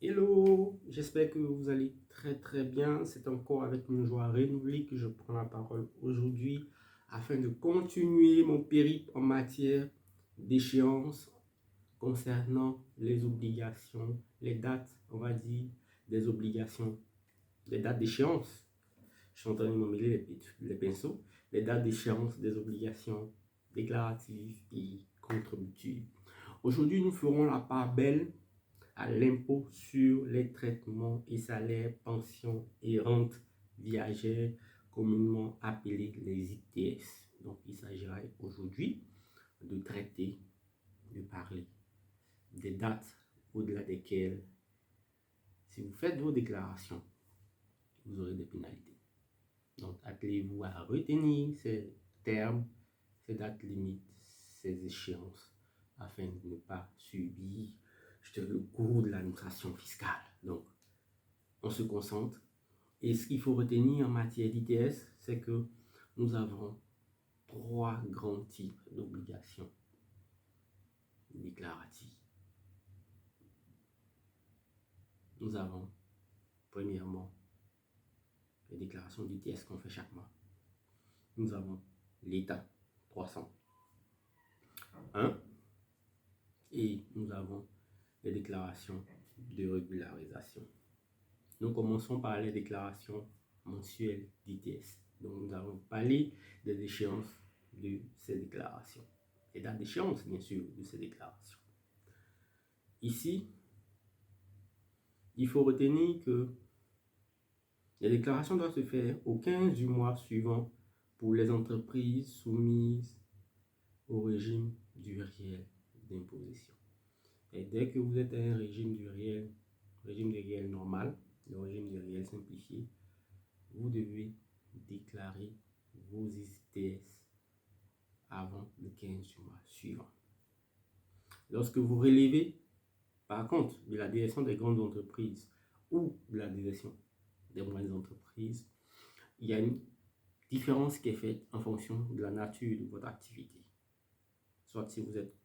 Hello, j'espère que vous allez très bien. C'est encore avec une joie renouvelée que je prends la parole aujourd'hui afin de continuer mon périple en matière d'échéance concernant les obligations, les dates, on va dire, des obligations, les dates d'échéance. Je suis en train de m'emmêler les pinceaux, les dates d'échéance des obligations déclaratives et contributives. Aujourd'hui, nous ferons la part belle à l'impôt sur les traitements et salaires, pensions et rentes viagères, communément appelés les ITS. Donc, il s'agira aujourd'hui de traiter, de parler des dates au-delà desquelles, si vous faites vos déclarations, vous aurez des pénalités. Donc, attelez-vous à retenir ces termes, ces dates limites, ces échéances, afin de ne pas subir le cours de l'administration fiscale. Donc, on se concentre. Et ce qu'il faut retenir en matière d'ITS, c'est que nous avons trois grands types d'obligations déclaratives. Nous avons, premièrement, les déclarations d'ITS qu'on fait chaque mois. Nous avons l'État 301 et nous avons les déclarations de régularisation. Nous commençons par les déclarations mensuelles d'ITS. Donc, nous avons parlé des échéances de ces déclarations. Les dates d'échéance, bien sûr, de ces déclarations. Ici, il faut retenir que les déclarations doivent se faire au 15 du mois suivant pour les entreprises soumises au régime du réel d'imposition. Et dès que vous êtes à un régime du réel normal, le régime du réel simplifié, vous devez déclarer vos ITS avant le 15 du mois suivant. Lorsque vous relevez, par contre, de la direction des grandes entreprises ou de la direction des moyennes entreprises, il y a une différence qui est faite en fonction de la nature de votre activité. Soit si vous êtes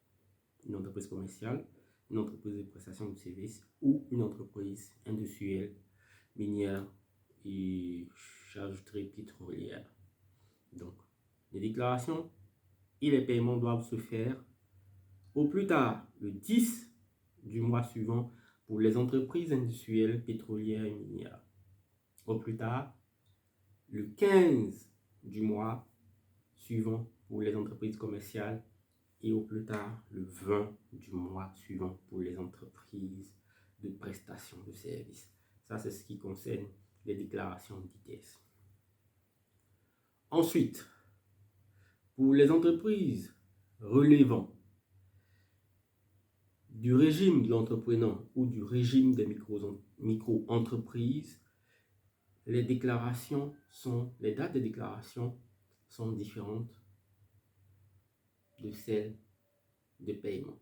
une entreprise commerciale, une entreprise de prestation de services ou une entreprise industrielle, minière et charcuterie pétrolière. Donc, les déclarations et les paiements doivent se faire au plus tard le 10 du mois suivant pour les entreprises industrielles, pétrolières et minières. Au plus tard le 15 du mois suivant pour les entreprises commerciales et au plus tard le 20 du mois suivant pour les entreprises de prestation de services. Ça, c'est ce qui concerne les déclarations d'ITS. Ensuite, pour les entreprises relevant du régime de l'entrepreneur ou du régime des micro-entreprises, les dates de déclaration sont différentes de celles de paiement.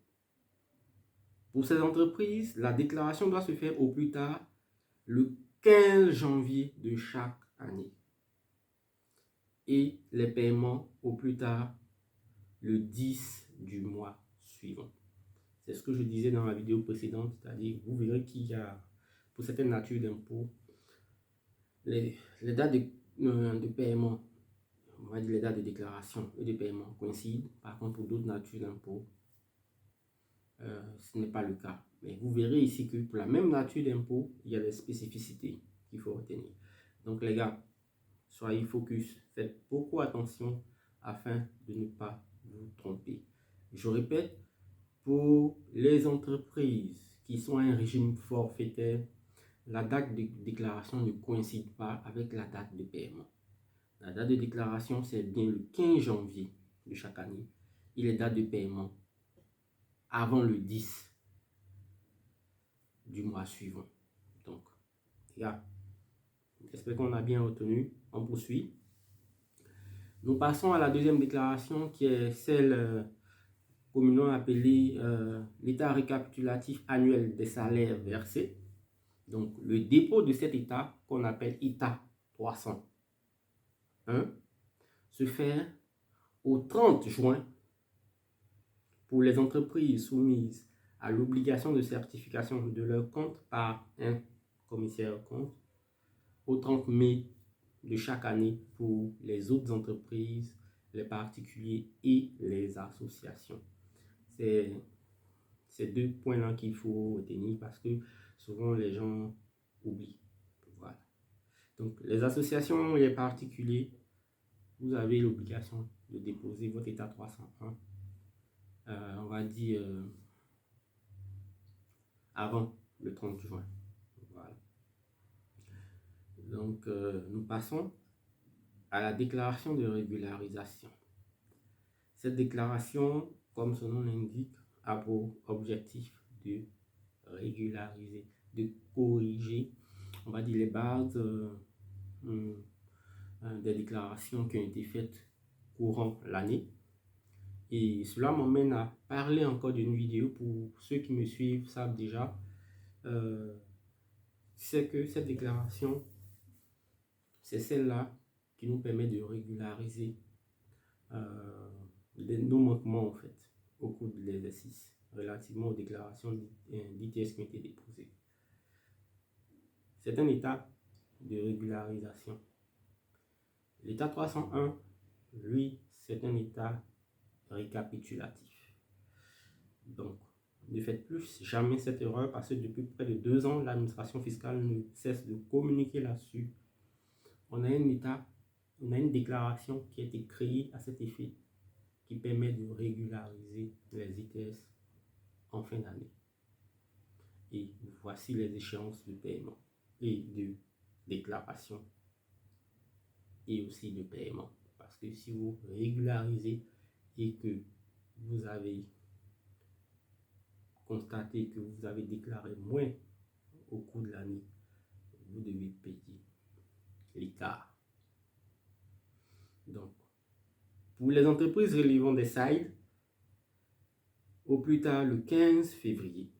Pour ces entreprises, la déclaration doit se faire au plus tard le 15 janvier de chaque année et les paiements au plus tard le 10 du mois suivant. C'est ce que je disais dans la vidéo précédente, c'est-à-dire vous verrez qu'il y a pour certaines natures d'impôts les dates de paiement, on va dire les dates de déclaration et de paiement coïncident. Par contre, pour d'autres natures d'impôts, ce n'est pas le cas. Mais vous verrez ici que pour la même nature d'impôt, il y a des spécificités qu'il faut retenir. Donc les gars, soyez focus, faites beaucoup attention afin de ne pas vous tromper. Je répète, pour les entreprises qui sont à un régime forfaitaire, la date de déclaration ne coïncide pas avec la date de paiement. La date de déclaration, c'est bien le 15 janvier de chaque année et les dates de paiement avant le 10 du mois suivant. Donc, là, j'espère qu'on a bien retenu. On poursuit. Nous passons à la deuxième déclaration qui est celle communément appelée l'état récapitulatif annuel des salaires versés. Donc, le dépôt de cet état qu'on appelle état 301 se fait au 30 juin pour les entreprises soumises à l'obligation de certification de leur compte par un commissaire aux comptes au 30 mai de chaque année pour les autres entreprises, les particuliers et les associations. C'est ces deux points-là qu'il faut retenir parce que souvent les gens oublient. Voilà. Donc, les associations et les particuliers, vous avez l'obligation de déposer votre état 301, on va dire, avant le 30 juin. Voilà. Donc, nous passons à la déclaration de régularisation. Cette déclaration, comme son nom l'indique, a pour objectif de régulariser, de corriger, on va dire, les bases des déclarations qui ont été faites courant l'année. Et cela m'emmène à parler encore d'une vidéo. Pour ceux qui me suivent savent déjà, c'est que cette déclaration, c'est celle-là qui nous permet de régulariser nos manquements en fait au cours de l'exercice relativement aux déclarations d'ITS qui ont été déposées. C'est un état de régularisation. L'état 301, lui, c'est un état récapitulatif. Donc, ne faites plus jamais cette erreur parce que depuis près de 2 ans, l'administration fiscale ne cesse de communiquer là-dessus. On a un état, on a une déclaration qui a été créée à cet effet qui permet de régulariser les ITS en fin d'année. Et voici les échéances de paiement et de déclaration et aussi de paiement. Parce que si vous régularisez et que vous avez constaté que vous avez déclaré moins au cours de l'année, vous devez payer l'écart. Donc, pour les entreprises relevant des SAID, au plus tard le 15 février,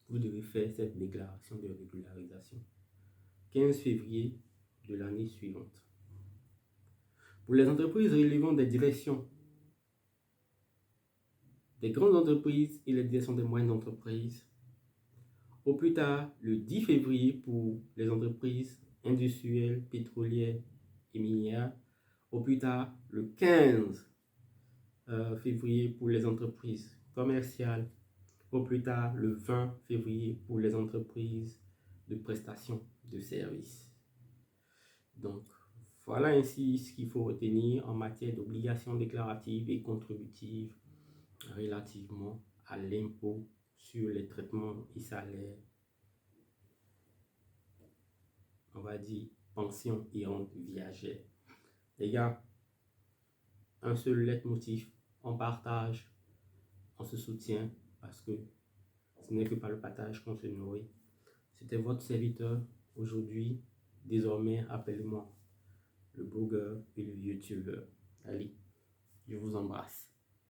vous devez faire cette déclaration de régularisation. 15 février de l'année suivante. Pour les entreprises relevant des directions des grandes entreprises et les directions des moyennes entreprises, au plus tard le 10 février pour les entreprises industrielles, pétrolières et minières, au plus tard le 15 février pour les entreprises commerciales, au plus tard le 20 février pour les entreprises de prestation de services. Donc, voilà ainsi ce qu'il faut retenir en matière d'obligations déclaratives et contributives relativement à l'impôt sur les traitements et salaires, on va dire pension et rente viagère. Les gars, un seul leitmotiv, on partage, on se soutient parce que ce n'est que par le partage qu'on se nourrit. C'était votre serviteur aujourd'hui. Désormais, appelez-moi le blogueur et le youtubeur. Allez, je vous embrasse.